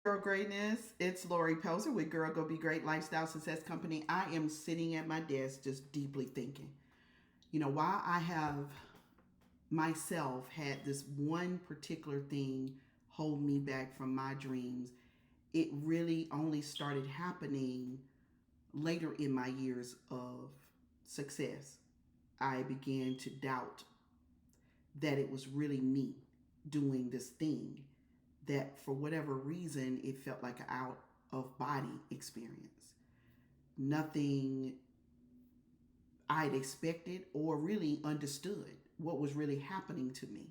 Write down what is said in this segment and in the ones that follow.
Girl Greatness. It's Lori Pelzer with Girl Go Be Great Lifestyle Success Company. I am sitting at my desk just deeply thinking, why I have myself had this one particular thing hold me back from my dreams. It really only started happening later in my years of success. I began to doubt that it was really me doing this thing, that for whatever reason it felt like an out of body experience. Nothing I'd expected or really understood what was really happening to me.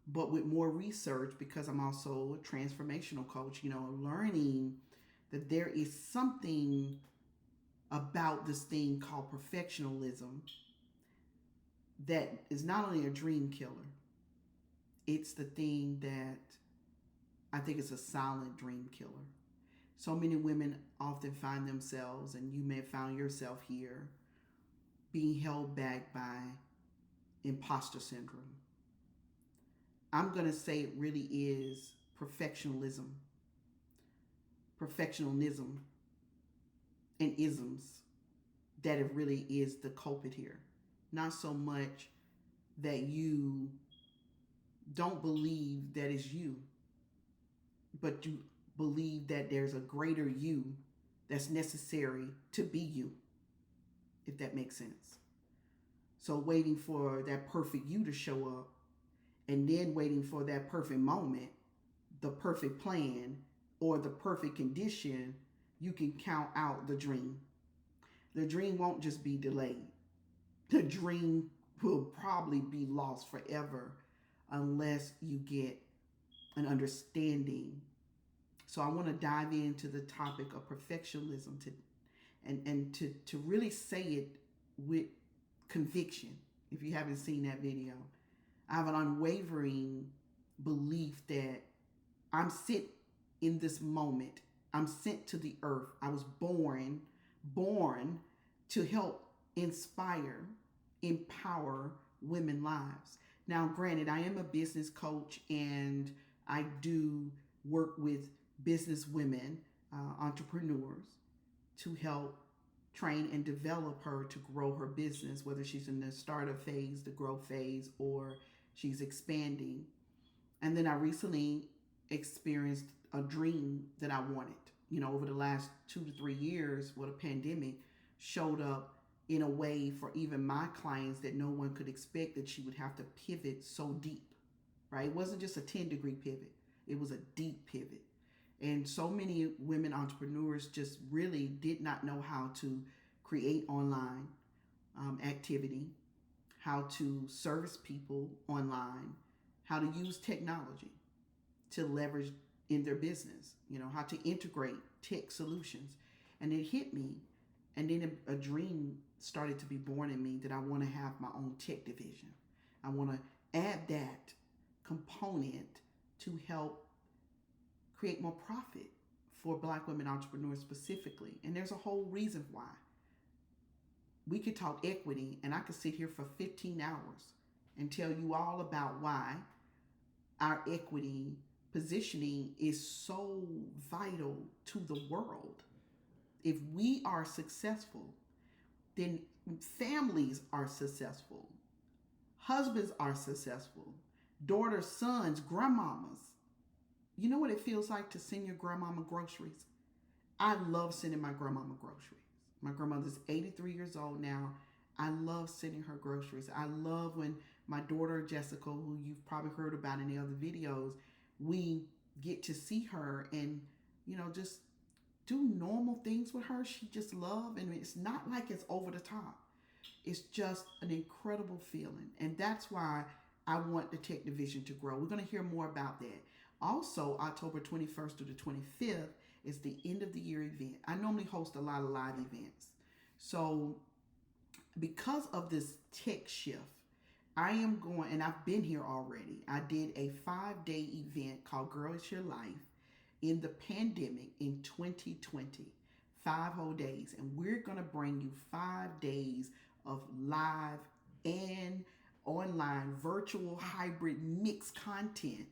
But with more research, because I'm also a transformational coach, learning that there is something about this thing called perfectionism that is not only a dream killer, it's the thing that I think is a silent dream killer. So many women often find themselves, and you may have found yourself here, being held back by imposter syndrome. I'm going to say it really is perfectionism, and isms that it really is the culprit here. Not so much that you don't believe that it's you, but you believe that there's a greater you that's necessary to be you, if that makes sense. So waiting for that perfect you to show up and then waiting for that perfect moment, the perfect plan, or the perfect condition, you can count out the dream. The dream won't just be delayed. The dream will probably be lost forever unless you get an understanding. So I want to dive into the topic of perfectionism to really say it with conviction. If you haven't seen that video, I have an unwavering belief that I'm sent in this moment. I'm sent to the earth. I was born to help inspire, empower women lives. Now, granted, I am a business coach and I do work with business women, entrepreneurs, to help train and develop her to grow her business, whether she's in the startup phase, the growth phase, or she's expanding. And then I recently experienced a dream that I wanted. Over the last 2 to 3 years, what a pandemic showed up in a way for even my clients that no one could expect that she would have to pivot so deep, right? It wasn't just a 10-degree pivot, it was a deep pivot. And so many women entrepreneurs just really did not know how to create online activity, how to service people online, how to use technology to leverage in their business, how to integrate tech solutions. And it hit me. And then a dream started to be born in me that I want to have my own tech division. I want to add that component to help create more profit for Black women entrepreneurs specifically. And there's a whole reason why. We could talk equity, and I could sit here for 15 hours and tell you all about why our equity positioning is so vital to the world. If we are successful, then families are successful, husbands are successful, daughters, sons, grandmamas. You know what it feels like to send your grandmama groceries? I love sending my grandmama groceries. My grandmother's 83 years old now. I love sending her groceries. I love when my daughter Jessica, who you've probably heard about in the other videos, we get to see her and just do normal things with her. She just love, and it's not like it's over the top. It's just an incredible feeling, and that's why I want the tech division to grow. We're going to hear more about that. Also, October 21st through the 25th is the end of the year event. I normally host a lot of live events. So, because of this tech shift, I am going, and I've been here already. I did a 5-day event called Girl It's Your Life in the pandemic in 2020. 5 whole days. And we're going to bring you 5 days of live and online virtual hybrid mixed content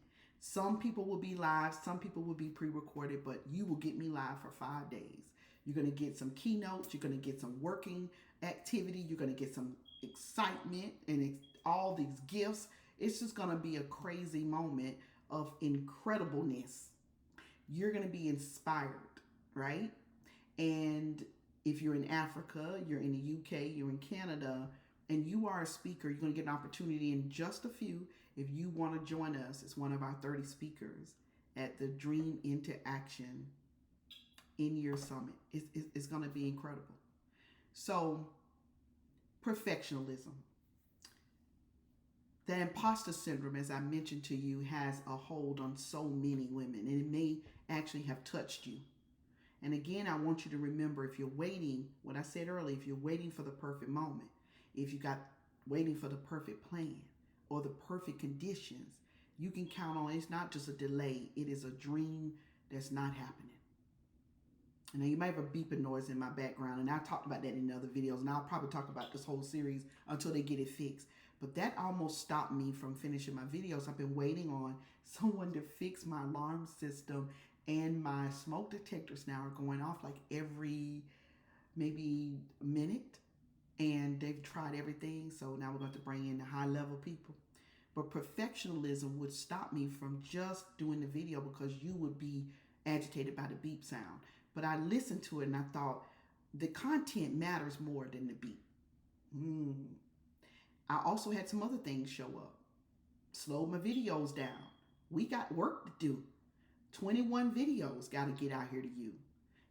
Some people will be live, some people will be pre-recorded, but you will get me live for 5 days. You're going to get some keynotes, you're going to get some working activity, you're going to get some excitement and all these gifts. It's just going to be a crazy moment of incredibleness. You're going to be inspired, right? And if you're in Africa, you're in the UK, you're in Canada, and you are a speaker, you're going to get an opportunity in just a few. If you want to join us as one of our 30 speakers at the Dream into Action in Year Summit, it's going to be incredible. So, perfectionism. The imposter syndrome, as I mentioned to you, has a hold on so many women, and it may actually have touched you. And again, I want you to remember, if you're waiting, what I said earlier, if you're waiting for the perfect moment, if you got waiting for the perfect plan or the perfect conditions, you can count on it's not just a delay, it is a dream that's not happening. And now you might have a beeping noise in my background, and I talked about that in other videos, and I'll probably talk about this whole series until they get it fixed. But that almost stopped me from finishing my videos. I've been waiting on someone to fix my alarm system, and my smoke detectors now are going off like every maybe minute, and they've tried everything. So now we're going to bring in the high level people. But perfectionism would stop me from just doing the video because you would be agitated by the beep sound. But I listened to it and I thought the content matters more than the beep. I also had some other things show up. Slowed my videos down. We got work to do. 21 videos got to get out here to you.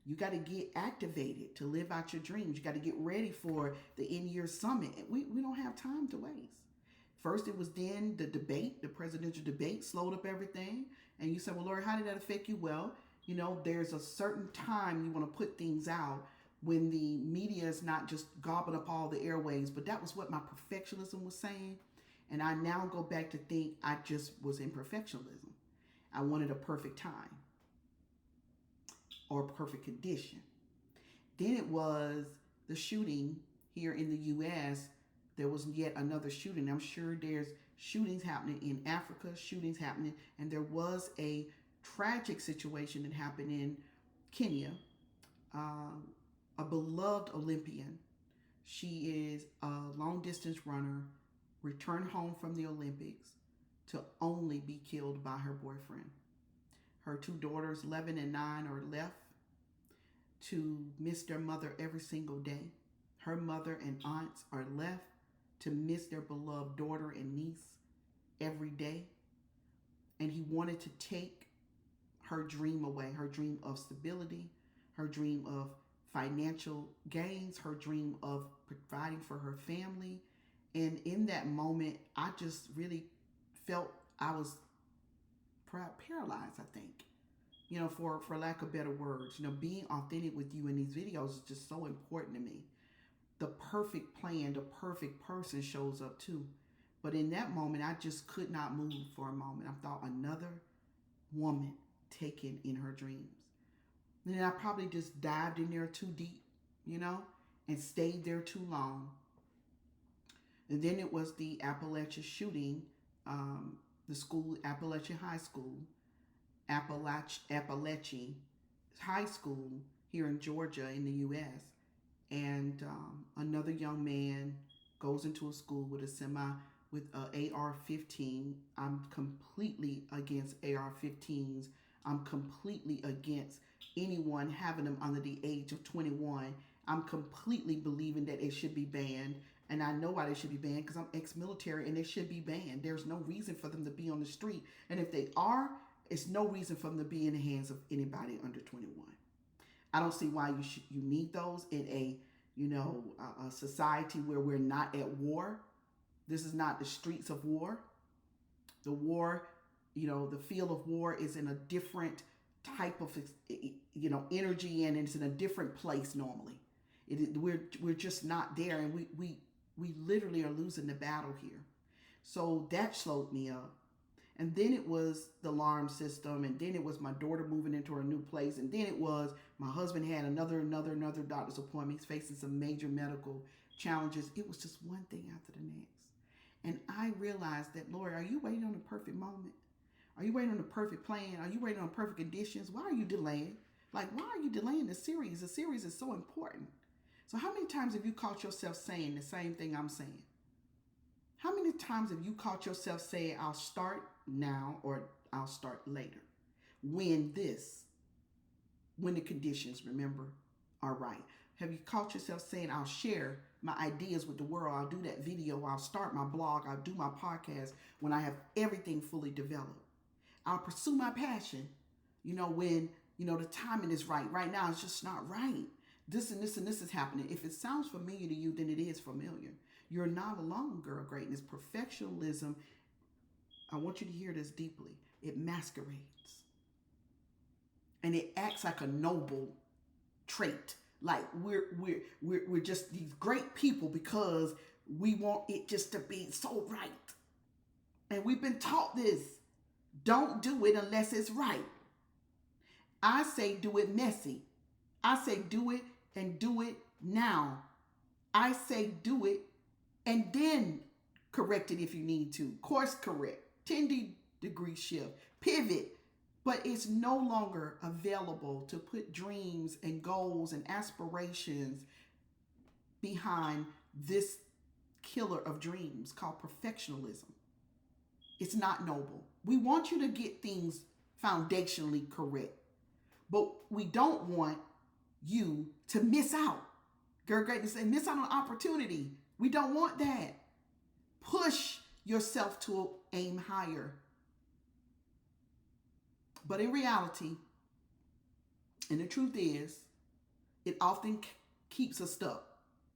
You got to get activated to live out your dreams. You got to get ready for the end-year summit. We don't have time to waste. First, it was then the debate, the presidential debate, slowed up everything. And you said, well, Lord, how did that affect you? Well, there's a certain time you want to put things out when the media is not just gobbling up all the airwaves. But that was what my perfectionism was saying. And I now go back to think I just was in perfectionism. I wanted a perfect time or perfect condition. Then it was the shooting here in the U.S. There was yet another shooting. I'm sure there's shootings happening in Africa, shootings happening, and there was a tragic situation that happened in Kenya. A beloved Olympian. She is a long distance runner, returned home from the Olympics to only be killed by her boyfriend. Her two daughters, 11 and 9, are left to miss their mother every single day. Her mother and aunts are left to miss their beloved daughter and niece every day. And he wanted to take her dream away, her dream of stability, her dream of financial gains, her dream of providing for her family. And in that moment, I just really felt I was paralyzed, I think. For lack of better words, being authentic with you in these videos is just so important to me. The perfect plan, the perfect person shows up too. But in that moment, I just could not move for a moment. I thought another woman taken in her dreams. And then I probably just dived in there too deep, and stayed there too long. And then it was the Appalachia shooting, the school, Appalachia High School, Appalachia High School here in Georgia in the U.S. And another young man goes into a school with a AR-15. I'm completely against AR-15s. I'm completely against anyone having them under the age of 21. I'm completely believing that it should be banned. And I know why they should be banned, because I'm ex-military, and they should be banned. There's no reason for them to be on the street. And if they are, it's no reason for them to be in the hands of anybody under 21. I don't see why you need those in a society where we're not at war. This is not the streets of war. The war, the field of war is in a different type of energy, and it's in a different place normally. We're just not there, and we literally are losing the battle here. So that slowed me up. And then it was the alarm system, and then it was my daughter moving into her new place, and then it was my husband had another doctor's appointment. He's facing some major medical challenges. It was just one thing after the next. And I realized that, Lord, are you waiting on the perfect moment? Are you waiting on the perfect plan? Are you waiting on perfect conditions? Why are you delaying? Like, why are you delaying the series? The series is so important. So, how many times have you caught yourself saying the same thing I'm saying? How many times have you caught yourself saying, I'll start now or I'll start later? When the conditions, remember, are right. Have you caught yourself saying, I'll share my ideas with the world, I'll do that video, I'll start my blog, I'll do my podcast when I have everything fully developed? I'll pursue my passion, when, the timing is right. Right now, it's just not right. This and this and this is happening. If it sounds familiar to you, then it is familiar. You're not alone, girl greatness. Perfectionism, I want you to hear this deeply. It masquerades. And it acts like a noble trait. Like we're just these great people because we want it just to be so right. And we've been taught this. Don't do it unless it's right. I say do it messy. I say do it and do it now. I say do it and then correct it if you need to. Course correct. 10-degree shift. Pivot. But it's no longer available to put dreams and goals and aspirations behind this killer of dreams called perfectionism. It's not noble. We want you to get things foundationally correct, but we don't want you to miss out. Girl greatness and miss out on opportunity. We don't want that. Push yourself to aim higher. But in reality, and the truth is, it often keeps us stuck.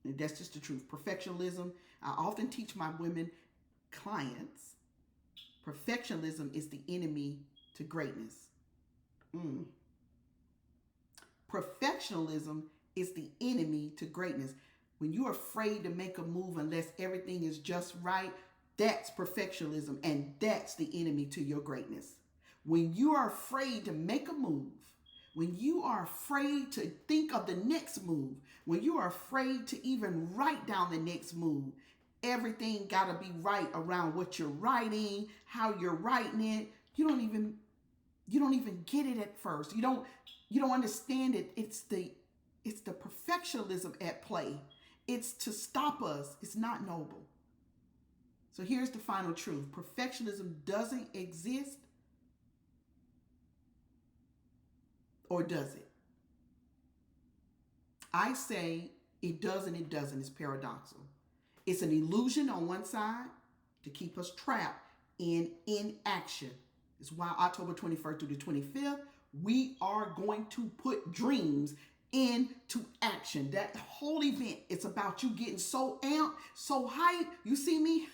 And that's just the truth. Perfectionism, I often teach my women clients, perfectionism is the enemy to greatness. Perfectionism is the enemy to greatness. When you're afraid to make a move unless everything is just right, that's perfectionism, and that's the enemy to your greatness. When you are afraid to make a move, when you are afraid to think of the next move, when you are afraid to even write down the next move, everything got to be right around what you're writing, how you're writing it. You don't even get it at first. You don't understand it. It's the perfectionism at play. It's to stop us. It's not noble. So here's the final truth. Perfectionism doesn't exist, or does it? I say it does and it doesn't. It's paradoxical. It's an illusion on one side to keep us trapped in inaction. It's why October 21st through the 25th, we are going to put dreams into action. That whole event, it's about you getting so amped, so hyped. You see me?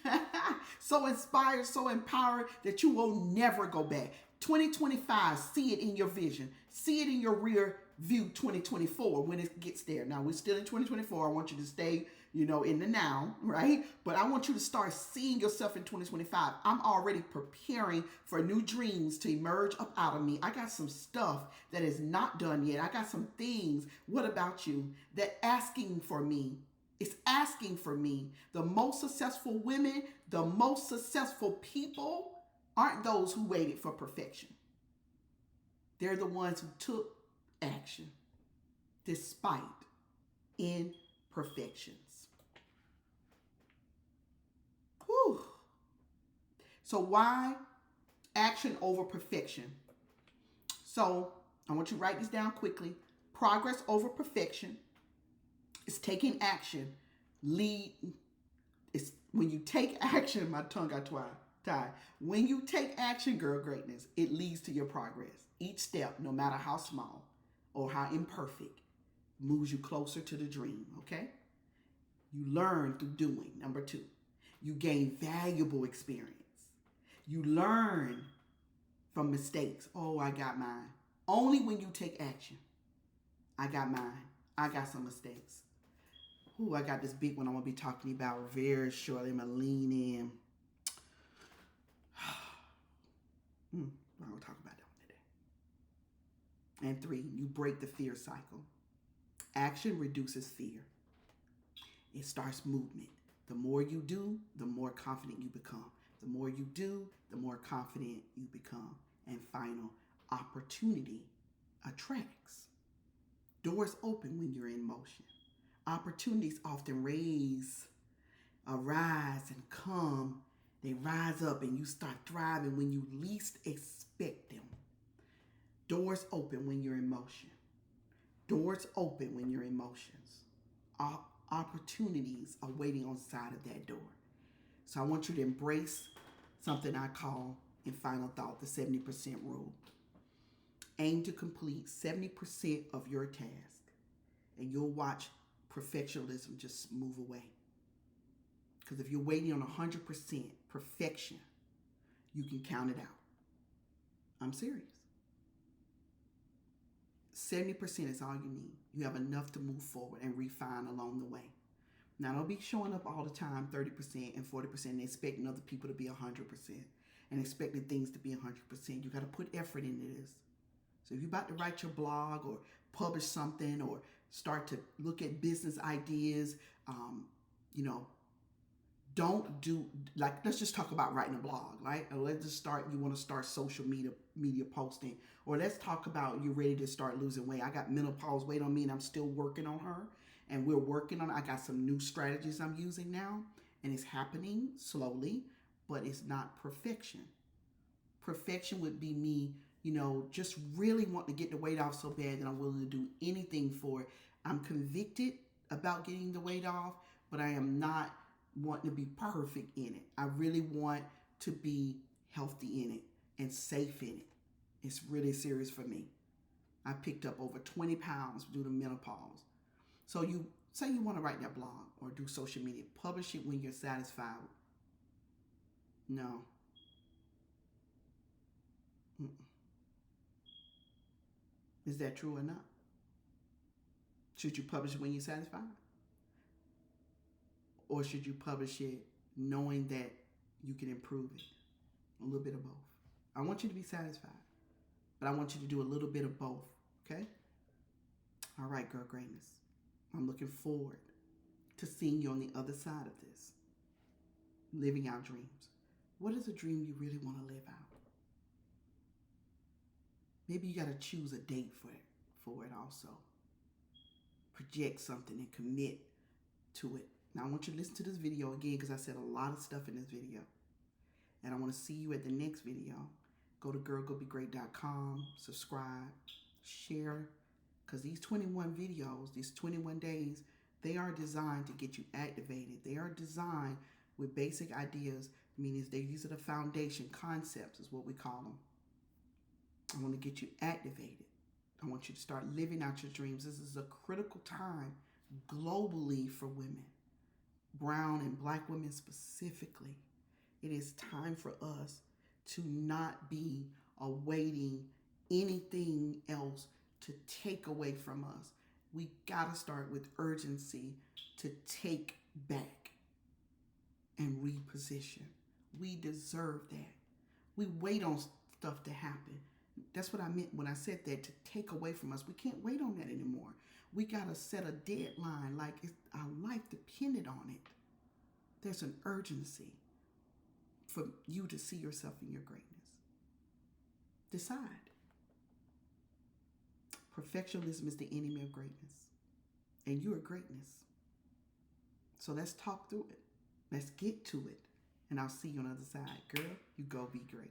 So inspired, so empowered that you will never go back. 2025, see it in your vision. See it in your rear view 2024 when it gets there. Now, we're still in 2024. I want you to stay, in the now, right? But I want you to start seeing yourself in 2025. I'm already preparing for new dreams to emerge up out of me. I got some stuff that is not done yet. I got some things. What about you? That asking for me. It's asking for me. The most successful women, the most successful people aren't those who waited for perfection. They're the ones who took action despite imperfections. Whew. So why action over perfection? So I want you to write this down quickly. Progress over perfection is taking action. It's when you take action, my tongue got tied. When you take action, girl greatness, it leads to your progress. Each step, no matter how small or how imperfect, moves you closer to the dream, okay? You learn through doing. Number 2, you gain valuable experience. You learn from mistakes. Oh, I got mine. Only when you take action. I got mine. I got some mistakes. Ooh, I got this big one I'm going to be talking about very shortly. I'm going to lean in. I'm going to talk about that one today. And 3, you break the fear cycle. Action reduces fear. It starts movement. The more you do, the more confident you become. The more you do, the more confident you become. And final, opportunity attracts. Doors open when you're in motion. Opportunities often arise and come. They rise up and you start thriving when you least expect them. Doors open when you're in motion. Doors open when you're in motions. Opportunities are waiting on the side of that door. So I want you to embrace something I call, in final thought, the 70% rule. Aim to complete 70% of your task, and you'll watch perfectionism just move away. Because if you're waiting on 100% perfection, you can count it out. I'm serious. 70% is all you need. You have enough to move forward and refine along the way. Now, don't be showing up all the time, 30% and 40%, and expecting other people to be 100% and expecting things to be 100%. You got to put effort into this. So if you're about to write your blog or publish something or start to look at business ideas, you know, don't do, like, let's just talk about writing a blog, right? Or let's just start, you want to start social media posting. Or let's talk about you're ready to start losing weight. I got menopause weight on me and I'm still working on her. And we're working on it. I got some new strategies I'm using now. And it's happening slowly, but it's not perfection. Perfection would be me, just really want to get the weight off so bad that I'm willing to do anything for it. I'm convicted about getting the weight off, but I am not wanting to be perfect in it. I really want to be healthy in it and safe in it. It's really serious for me. I picked up over 20 pounds due to menopause. So you say you want to write that blog or do social media, publish it when you're satisfied. No. Mm-mm. Is that true or not? Should you publish it when you're satisfied? Or should you publish it knowing that you can improve it? A little bit of both. I want you to be satisfied, but I want you to do a little bit of both, okay? All right, girl greatness. I'm looking forward to seeing you on the other side of this. Living our dreams. What is a dream you really want to live out? Maybe you got to choose a date for it also. Project something and commit to it. Now I want you to listen to this video again because I said a lot of stuff in this video. And I want to see you at the next video. Go to girlgobegreat.com, subscribe, share, because these 21 videos, these 21 days, they are designed to get you activated. They are designed with basic ideas, meaning these are the foundation concepts is what we call them. I want to get you activated. I want you to start living out your dreams. This is a critical time globally for women, brown and black women specifically. It is time for us to not be awaiting anything else to take away from us. We got to start with urgency to take back and reposition. We deserve that. We wait on stuff to happen. That's what I meant when I said that, to take away from us. We can't wait on that anymore. We got to set a deadline like our life depended on it. There's an urgency for you to see yourself in your greatness. Decide. Perfectionism is the enemy of greatness. And you are greatness. So let's talk through it. Let's get to it. And I'll see you on the other side. Girl, you go be great.